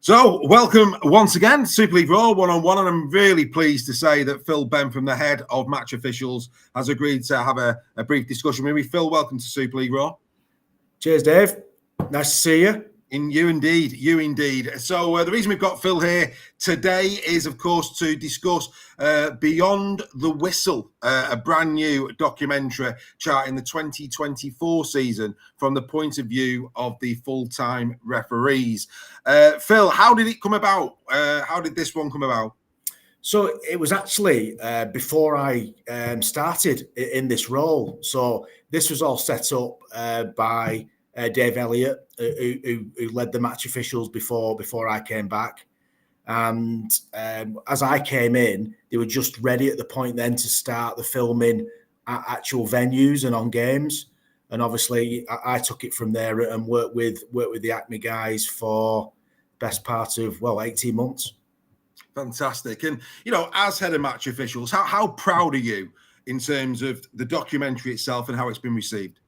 So, welcome once again to Super League Raw one-on-one, and I'm really pleased to say that Phil Bentham, the head of match officials, has agreed to have a brief discussion with me. Phil, welcome to Super League Raw. Cheers, Dave. Nice to see you. You indeed. So the reason we've got Phil here today is, of course, to discuss Beyond the Whistle, a brand new documentary charting the 2024 season from the point of view of the full-time referees. Phil, how did it come about? How did this one come about? So it was actually before I started in this role. So this was all set up by Dave Elliott, who led the match officials before I came back. And as I came in, they were just ready at the point then to start the filming at actual venues and on games. And obviously, I took it from there and worked with the Acme guys for best part of 18 months. Fantastic. And as head of match officials, how proud are you in terms of the documentary itself and how it's been received?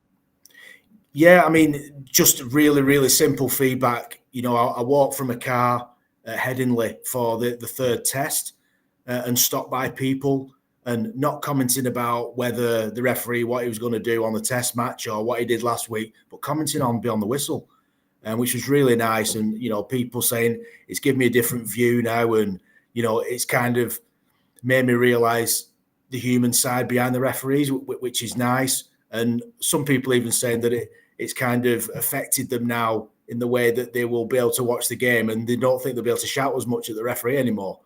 Yeah, I mean, just really, really simple feedback. I walked from a car at Headingley for the third test and stopped by people and not commenting about whether the referee, what he was going to do on the test match or what he did last week, but commenting on Beyond the Whistle, which was really nice. And, people saying it's given me a different view now. And, it's kind of made me realise the human side behind the referees, which is nice. And some people even saying that it's kind of affected them now in the way that they will be able to watch the game and they don't think they'll be able to shout as much at the referee anymore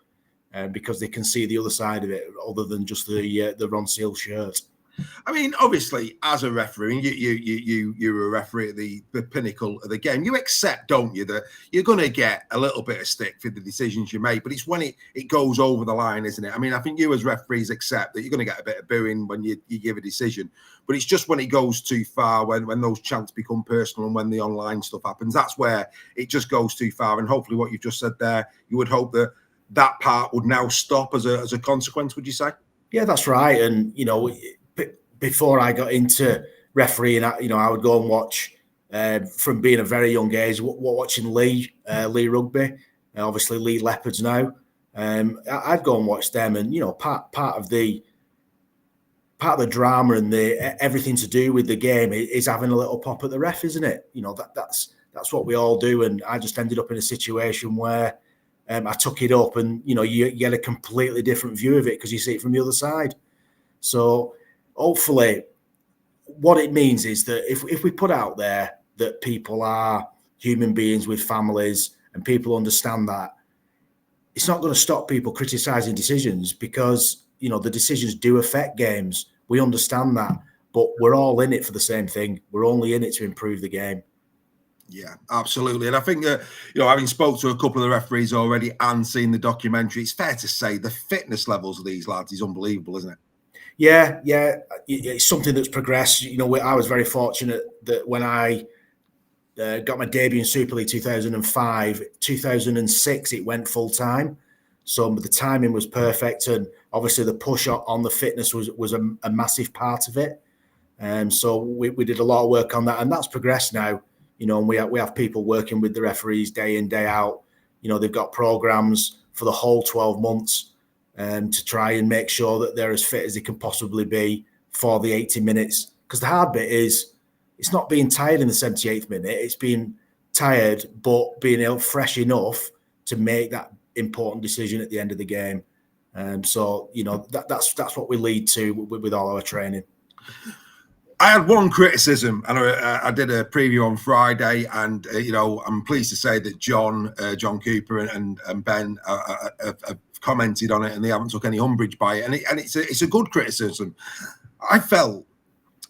because they can see the other side of it other than just the Ron Seal shirt. I mean, obviously, as a referee, and you're a referee at the pinnacle of the game, you accept, don't you, that you're going to get a little bit of stick for the decisions you make, but it's when it goes over the line, isn't it? I mean, I think you as referees accept that you're going to get a bit of booing when you give a decision, but it's just when it goes too far, when those chants become personal and when the online stuff happens, that's where it just goes too far. And hopefully what you've just said there, you would hope that part would now stop as a consequence, would you say? Yeah, that's right. And, before I got into refereeing, I would go and watch from being a very young age, watching Lee Rugby, obviously Lee Leopards now. I'd go and watch them, and part of the drama and everything to do with the game is having a little pop at the ref, isn't it? That's what we all do, and I just ended up in a situation where I took it up, and you get a completely different view of it because you see it from the other side. So hopefully, what it means is that if we put out there that people are human beings with families and people understand that, it's not going to stop people criticising decisions because, the decisions do affect games. We understand that, but we're all in it for the same thing. We're only in it to improve the game. Yeah, absolutely. And I think that, having spoke to a couple of the referees already and seen the documentary, it's fair to say the fitness levels of these lads is unbelievable, isn't it? Yeah, it's something that's progressed. I was very fortunate that when I got my debut in Super League 2005, 2006, it went full time. So the timing was perfect, and obviously the push on the fitness was a massive part of it. So we did a lot of work on that, and that's progressed now. And we have people working with the referees day in, day out. They've got programs for the whole 12 months. To try and make sure that they're as fit as they can possibly be for the 80 minutes. Because the hard bit is, it's not being tired in the 78th minute. It's being tired, but being fresh enough to make that important decision at the end of the game. So that's what we lead to with all our training. I had one criticism, and I did a preview on Friday, and I'm pleased to say that John Cooper and Ben have commented on it, and they haven't took any umbrage by it, and it's a good criticism. I felt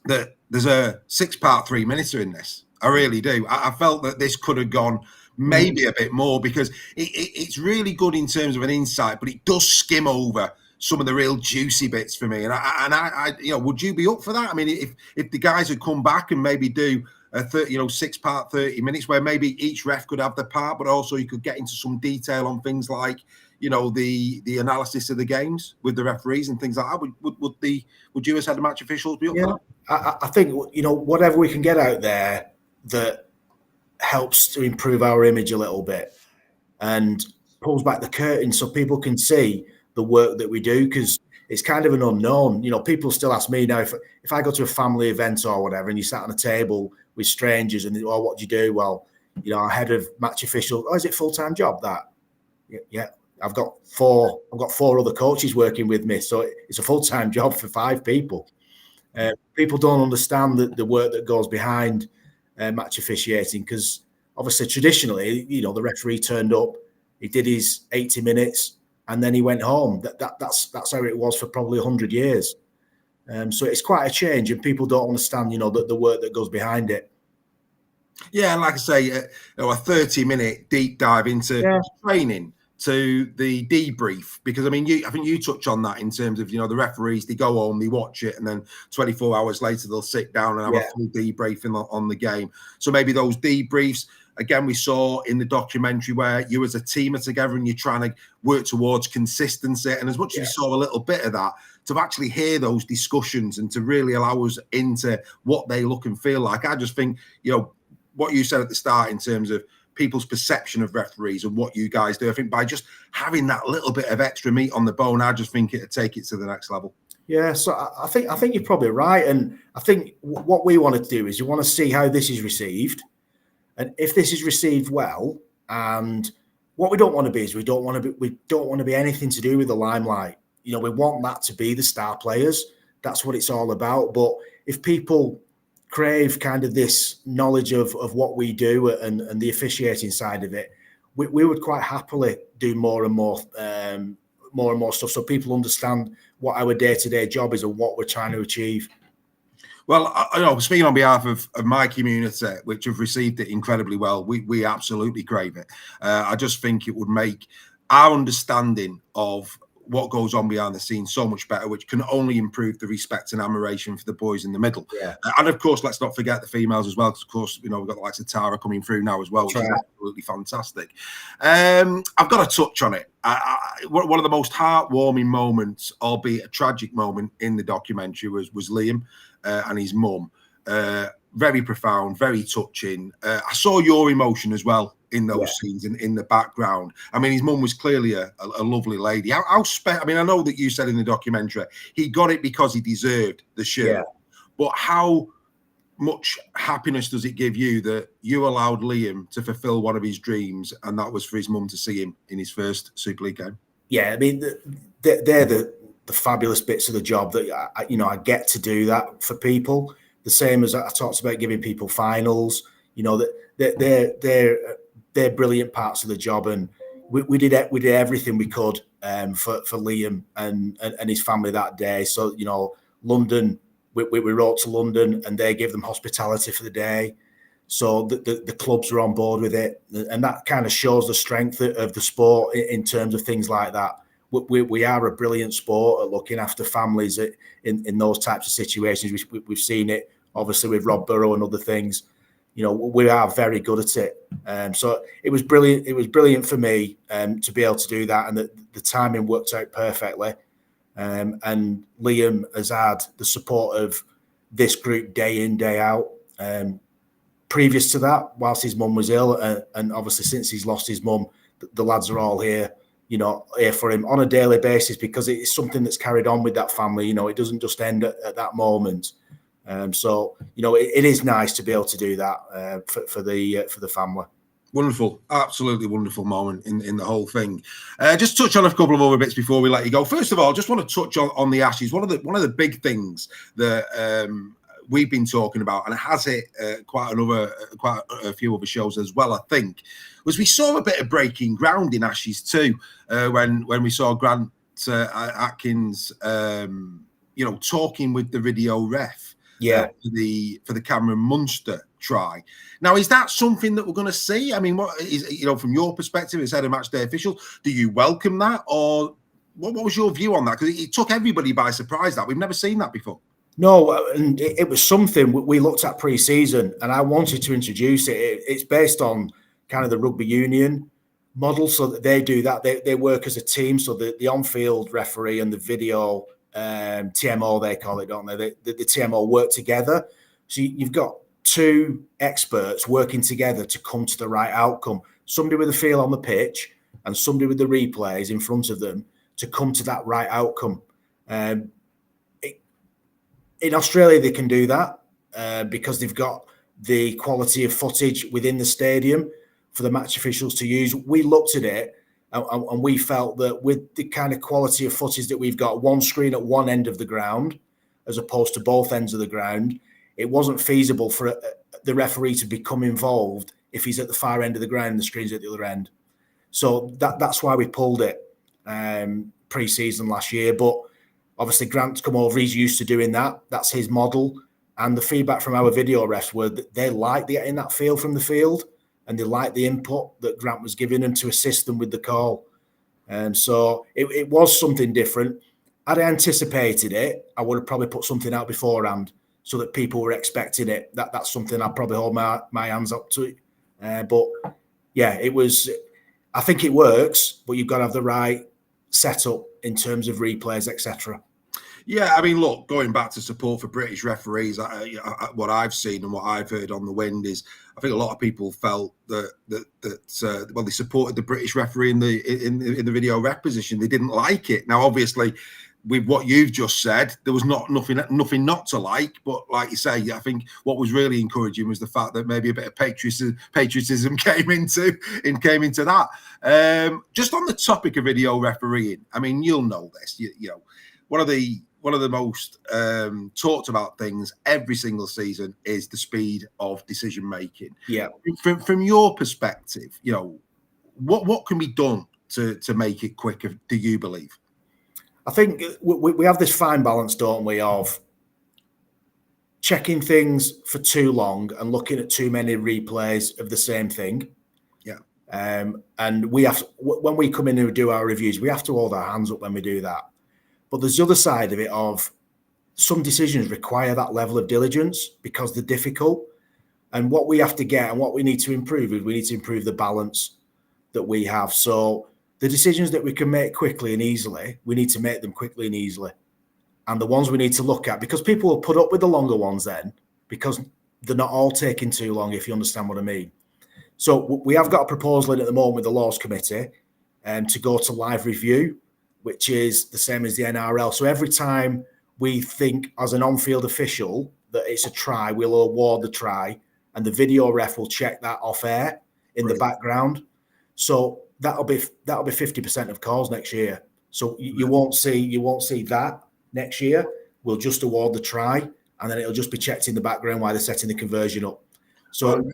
that there's a 6-part 3-minuter in this. I really do. I felt that this could have gone maybe a bit more because it's really good in terms of an insight, but it does skim over some of the real juicy bits for me. And I would you be up for that? I mean, if the guys had come back and maybe do a 6-part 30 minutes where maybe each ref could have the part, but also you could get into some detail on things like, the analysis of the games with the referees and things like that. Would you as head of match officials be up for that? I think, whatever we can get out there that helps to improve our image a little bit. and pulls back the curtain so people can see the work that we do, because it's kind of an unknown. People still ask me now, if I go to a family event or whatever and you sat on a table with strangers and what do you do? Well, our head of match official, is it full-time job that? Yeah. I've got four other coaches working with me, so it's a full-time job for 5 people. People don't understand the work that goes behind match officiating, because obviously traditionally, the referee turned up, he did his 80 minutes, and then he went home. That's how it was for probably 100 years. So it's quite a change, and people don't understand, the work that goes behind it. Yeah, and like I say, a 30-minute deep dive into training, to the debrief, because I think you touch on that in terms of the referees, they go home, they watch it, and then 24 hours later they'll sit down and have a full debriefing on the game. So maybe those debriefs, again, we saw in the documentary where you as a team are together and you're trying to work towards consistency, and as much as we saw a little bit of that, to actually hear those discussions and to really allow us into what they look and feel like. I just think what you said at the start in terms of people's perception of referees and what you guys do, I think by just having that little bit of extra meat on the bone, I just think it'd take it to the next level. Yeah, so I think you're probably right, and I think what we want to do is we want to see how this is received, and if this is received well, and what we don't want to be is we don't want to be anything to do with the limelight. We want that to be the star players. That's what it's all about. But if people crave kind of this knowledge of what we do and the officiating side of it, we would quite happily do more and more stuff, so people understand what our day-to-day job is and what we're trying to achieve. Well, speaking on behalf of my community, which have received it incredibly well, we absolutely crave it. I just think it would make our understanding of what goes on behind the scenes so much better, which can only improve the respect and admiration for the boys in the middle. Yeah. And of course, let's not forget the females as well, because of course, we've got the likes of Tara coming through now as well, which is absolutely fantastic. I've got to touch on it. One of the most heartwarming moments, albeit a tragic moment, in the documentary was Liam and his mum. Very profound, very touching. I saw your emotion as well in those scenes in the background. His mum was clearly a lovely lady. I know that you said in the documentary he got it because he deserved the shirt, but how much happiness does it give you that you allowed Liam to fulfill one of his dreams, and that was for his mum to see him in his first Super League game? Yeah, they're the fabulous bits of the job that I get to do that for people. The same as I talked about giving people finals. That they're brilliant parts of the job, and we did everything we could for Liam and his family that day. So London, we wrote to London and they gave them hospitality for the day. So the clubs were on board with it, and that kind of shows the strength of the sport in terms of things like that. We are a brilliant sport at looking after families in those types of situations. We've seen it obviously with Rob Burrow and other things. We are very good at it. So it was brilliant. It was brilliant for me to be able to do that, and the timing worked out perfectly. And Liam has had the support of this group day in, day out. Previous to that, whilst his mum was ill, and obviously since he's lost his mum, the lads are all here, here for him on a daily basis, because it's something that's carried on with that family. It doesn't just end at that moment. So it is nice to be able to do that for the family. Wonderful, absolutely wonderful moment in the whole thing. Just touch on a couple of other bits before we let you go. First of all, just want to touch on the Ashes. One of the big things that we've been talking about, and it has hit quite a few other shows as well, I think, was we saw a bit of breaking ground in Ashes too, when we saw Grant Atkins, talking with the video ref. For the Cameron Munster try. Now, is that something that we're going to see? What is, from your perspective as head of match day official, do you welcome that, or what was your view on that? Because it took everybody by surprise. That we've never seen that before. No, and it was something we looked at pre-season, and I wanted to introduce it. It's based on kind of the rugby union model, so that they do that. They work as a team, so the on-field referee and the video TMO, they call it, don't they? The TMO work together. So you've got two experts working together to come to the right outcome. Somebody with a feel on the pitch and somebody with the replays in front of them to come to that right outcome. In Australia, they can do that because they've got the quality of footage within the stadium for the match officials to use. We looked at it and we felt that with the kind of quality of footage that we've got, one screen at one end of the ground as opposed to both ends of the ground, it wasn't feasible for the referee to become involved if he's at the far end of the ground and the screen's at the other end. So that's why we pulled it pre-season last year. But obviously Grant's come over, he's used to doing that. That's his model. And the feedback from our video refs were that they liked getting that feel from the field and they liked the input that Grant was giving them to assist them with the call. And so it was something different. Had I anticipated it, I would have probably put something out beforehand so that people were expecting it. That's something I'd probably hold my hands up to. But yeah, it was. I think it works, but you've got to have the right setup in terms of replays, etc. Yeah, I mean, look, going back to support for British referees, what I've seen and what I've heard on the wind is, I think a lot of people felt that they supported the British referee in the video ref position. They didn't like it. Now, obviously, with what you've just said, there was nothing not to like. But like you say, I think what was really encouraging was the fact that maybe a bit of patriotism came into that. Just on the topic of video refereeing, I mean, you'll know this. You know, one of the most talked about things every single season is the speed of decision making. Yeah. From your perspective, you know, what can be done to make it quicker? Do you believe? I think we have this fine balance, don't we, of checking things for too long and looking at too many replays of the same thing. Yeah. And we have, when we come in and do our reviews, we have to hold our hands up when we do that. But there's the other side of it of some decisions require that level of diligence because they're difficult. And what we have to get and what we need to improve is we need to improve the balance that we have. So the decisions that we can make quickly and easily, we need to make them quickly and easily. And the ones we need to look at, because people will put up with the longer ones then, because they're not all taking too long, if you understand what I mean. So we have got a proposal in at the moment with the Laws Committee to go to live review, which is the same as the NRL. So every time we think as an on-field official that it's a try, we'll award the try, and the video ref will check that off air in the background. So that'll be 50% of calls next year. So you won't see that next year. We'll just award the try, and then it'll just be checked in the background while they're setting the conversion up. So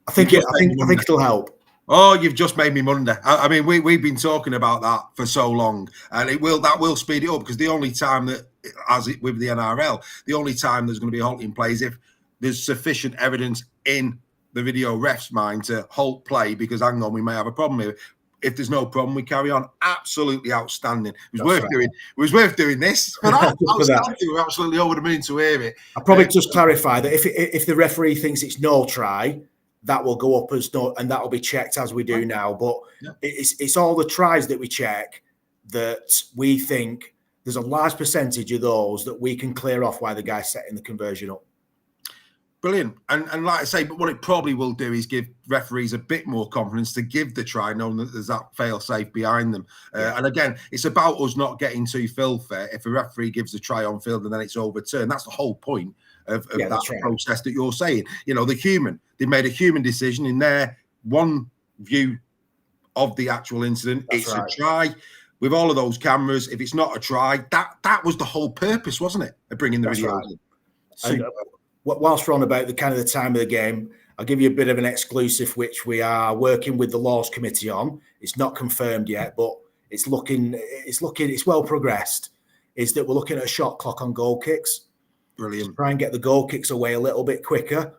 I think it'll help. Oh, you've just made me wonder. I mean, we've been talking about that for so long, and that will speed it up, because the only time that, as it with the NRL, the only time there's going to be a halting play is if there's sufficient evidence in the video ref's mind to halt play, because hang on, we may have a problem here. If there's no problem, we carry on. Absolutely outstanding. It was worth doing this. But outstanding. We're absolutely over the moon to hear it. I'll probably just clarify that if the referee thinks it's no try, that will go up as no, and that will be checked as we do now. But it's all the tries that we check that we think there's a large percentage of those that we can clear off while the guy's setting the conversion up. Brilliant. And like I say, but what it probably will do is give referees a bit more confidence to give the try, knowing that there's that fail-safe behind them. And again, it's about us not getting too filthy. If a referee gives a try on field and then it's overturned, that's the whole point of that process that you're saying. You know, they made a human decision in their one view of the actual incident. It's a try. With all of those cameras, if it's not a try, that was the whole purpose, wasn't it, of bringing the videos in? Whilst we're on about the kind of the time of the game, I'll give you a bit of an exclusive, which we are working with the Laws Committee on. It's not confirmed yet, but it's well progressed. Is that we're looking at a shot clock on goal kicks. Brilliant. To try and get the goal kicks away a little bit quicker,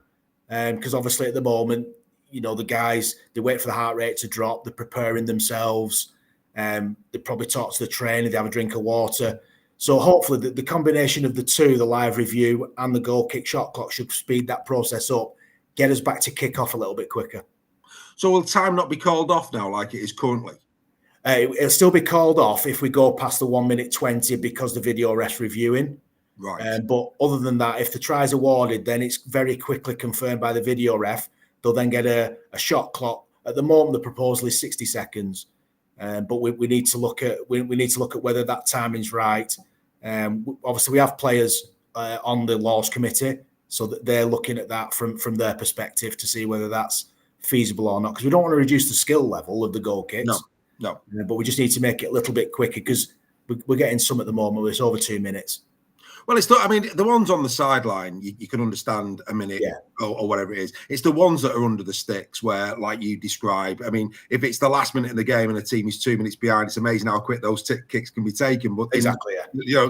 because obviously at the moment, you know, the guys, they wait for the heart rate to drop, they're preparing themselves, they probably talk to the trainer, they have a drink of water. So hopefully the combination of the two, the live review and the goal kick shot clock, should speed that process up, get us back to kick off a little bit quicker. So will time not be called off now like it is currently? It'll still be called off if we go past the 1 minute 20 because the video ref's reviewing. Right. But other than that, if the try's awarded, then it's very quickly confirmed by the video ref. They'll then get a shot clock At the moment, the proposal is 60 seconds, but we need to look at whether that timing's right. Obviously, we have players on the laws committee, so that they're looking at that from their perspective to see whether that's feasible or not. Because we don't want to reduce the skill level of the goal kicks. No. But we just need to make it a little bit quicker because we're getting some at the moment where it's over 2 minutes. Well, it's not. I mean, the ones on the sideline, you can understand a minute or whatever it is. It's the ones that are under the sticks where, like you describe. I mean, if it's the last minute of the game and the team is 2 minutes behind, it's amazing how quick those kicks can be taken. But exactly,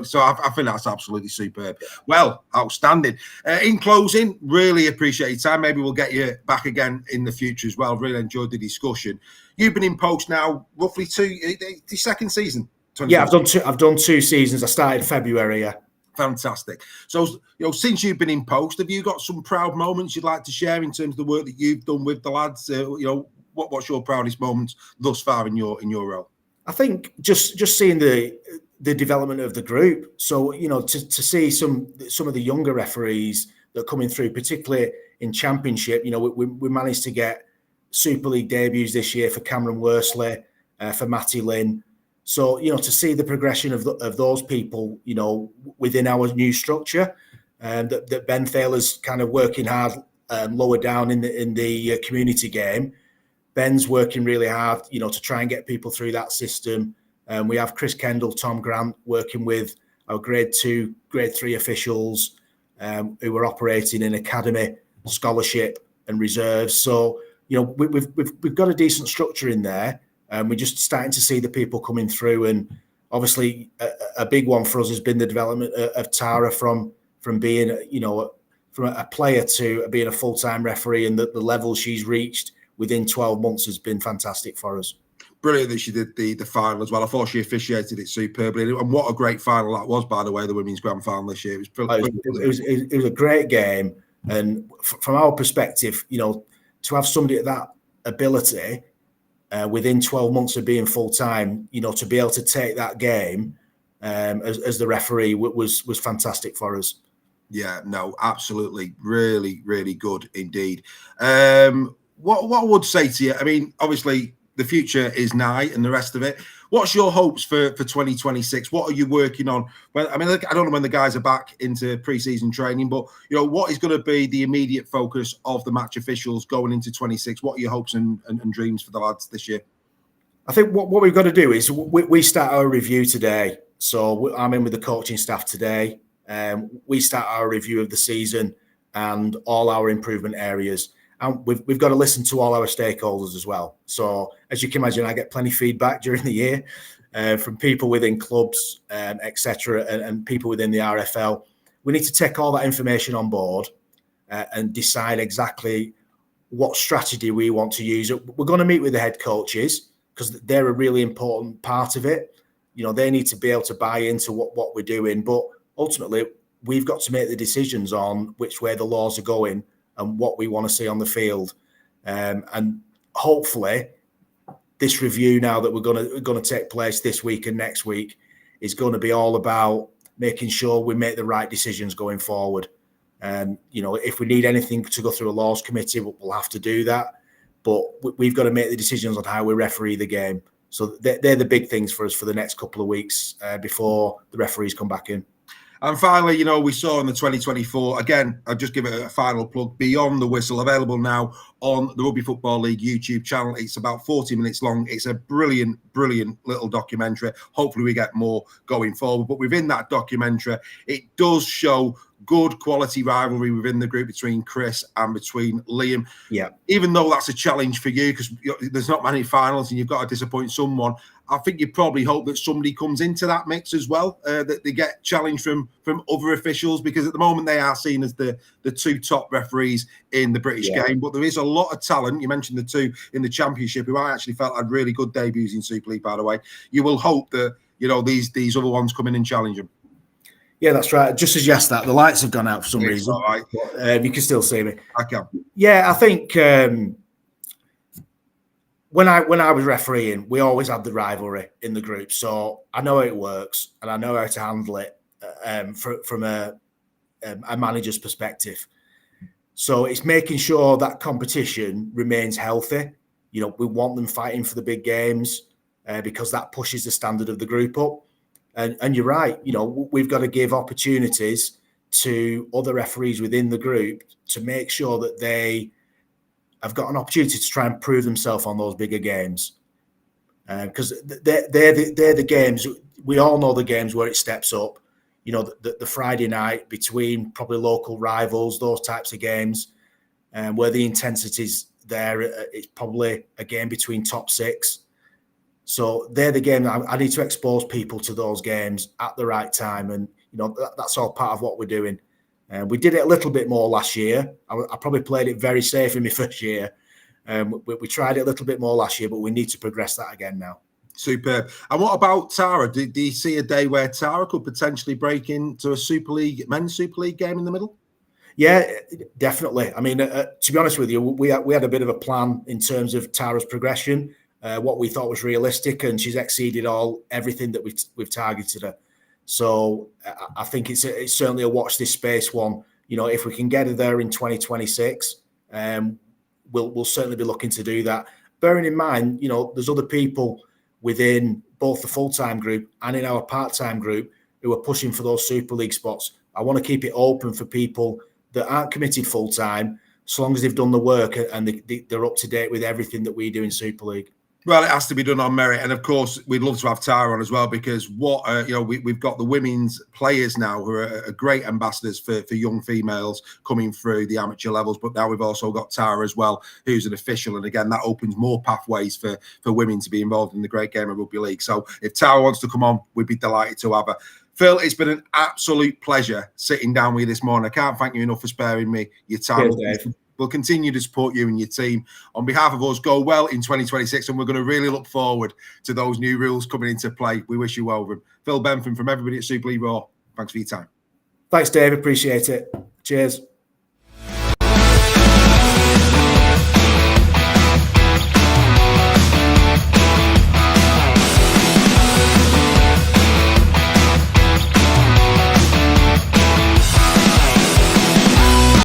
so I think that's absolutely superb. Yeah. Well, outstanding. In closing, really appreciate your time. Maybe we'll get you back again in the future as well. Really enjoyed the discussion. You've been in post now roughly the second season. Yeah, I've done 2 seasons. I started February. Yeah. Fantastic. So, since you've been in post, have you got some proud moments you'd like to share in terms of the work that you've done with the lads? What's your proudest moments thus far in your role? I think just seeing the development of the group. So, to see some of the younger referees that are coming through, particularly in Championship. We managed to get Super League debuts this year for Cameron Worsley, for Matty Lynn. So, to see the progression of those people, within our new structure, that Ben Thaler's kind of working hard lower down in the community game. Ben's working really hard, to try and get people through that system. We have Chris Kendall, Tom Grant working with our Grade 2, Grade 3 officials who are operating in academy, scholarship and reserves. So, we've got a decent structure in there. We're just starting to see the people coming through, and obviously a big one for us has been the development of Tara from being, from a player to being a full-time referee, and the level she's reached within 12 months has been fantastic for us. Brilliant that she did the final as well. I thought she officiated it superbly, and what a great final that was, by the way, the women's grand final this year. It was brilliant. It was a great game, and from our perspective, to have somebody at that ability. Within 12 months of being full time, to be able to take that game as the referee was fantastic for us. Yeah, no, absolutely, really, really good indeed. What I would say to you, I mean, obviously the future is nigh and the rest of it. What's your hopes for 2026? What are you working on? Well, I mean, I don't know when the guys are back into pre-season training, but what is going to be the immediate focus of the match officials going into 26? What are your hopes and dreams for the lads this year? I think what we've got to do is we start our review today. So I'm in with the coaching staff today. We start our review of the season and all our improvement areas. And we've got to listen to all our stakeholders as well. So as you can imagine, I get plenty of feedback during the year from people within clubs, etc., and people within the RFL. We need to take all that information on board and decide exactly what strategy we want to use. We're going to meet with the head coaches because they're a really important part of it. They need to be able to buy into what we're doing. But ultimately, we've got to make the decisions on which way the laws are going and what we want to see on the field, and hopefully, this review now that we're going to take place this week and next week is going to be all about making sure we make the right decisions going forward. If we need anything to go through a laws committee, we'll have to do that. But we've got to make the decisions on how we referee the game. So they're the big things for us for the next couple of weeks before the referees come back in. And finally, we saw in the 2024, again, I'll just give it a final plug, Beyond the Whistle, available now on the Rugby Football League YouTube channel. It's about 40 minutes long. It's a brilliant, brilliant little documentary. Hopefully we get more going forward. But within that documentary, it does show good quality rivalry within the group between Chris and between Liam. Yeah. Even though that's a challenge for you because there's not many finals and you've got to disappoint someone, I think you probably hope that somebody comes into that mix as well, that they get challenged from other officials, because at the moment they are seen as the two top referees in the British game. But there is a lot of talent. You mentioned the two in the Championship who I actually felt had really good debuts in Super League, by the way. You will hope that, these other ones come in and challenge them. Yeah, that's right. Just as you asked that, the lights have gone out for some reason. All right. But, you can still see me. I can. Yeah, I think when I was refereeing, we always had the rivalry in the group. So I know how it works and I know how to handle it from a manager's perspective. So it's making sure that competition remains healthy. We want them fighting for the big games because that pushes the standard of the group up. And you're right, we've got to give opportunities to other referees within the group to make sure that they have got an opportunity to try and prove themselves on those bigger games. Because they're the games, we all know the games where it steps up. The Friday night between probably local rivals, those types of games, where the intensity's there. It's probably a game between top six. So they're the game that I need to expose people to those games at the right time. And, that's all part of what we're doing. We did it a little bit more last year. I probably played it very safe in my first year. We tried it a little bit more last year, but we need to progress that again now. Superb. And what about Tara? Do you see a day where Tara could potentially break into a men's Super League game in the middle? Yeah, definitely. I mean, to be honest with you, we had a bit of a plan in terms of Tara's progression, what we thought was realistic, and she's exceeded everything that we've targeted her. So I think it's certainly a watch this space one. If we can get her there in 2026, we'll certainly be looking to do that. Bearing in mind, there's other people within both the full-time group and in our part-time group who are pushing for those Super League spots. I want to keep it open for people that aren't committed full-time, so long as they've done the work and they're up to date with everything that we do in Super League. Well, it has to be done on merit, and of course, we'd love to have Tara on as well because we've got the women's players now who are great ambassadors for young females coming through the amateur levels. But now we've also got Tara as well, who's an official, and again, that opens more pathways for women to be involved in the great game of rugby league. So, if Tara wants to come on, we'd be delighted to have her. Phil, it's been an absolute pleasure sitting down with you this morning. I can't thank you enough for sparing me your time. Cheers, Dave. We'll continue to support you and your team. On behalf of us, go well in 2026, and we're going to really look forward to those new rules coming into play. We wish you well. Phil Bentham from everybody at Super League Raw. Thanks for your time. Thanks, Dave. Appreciate it. Cheers.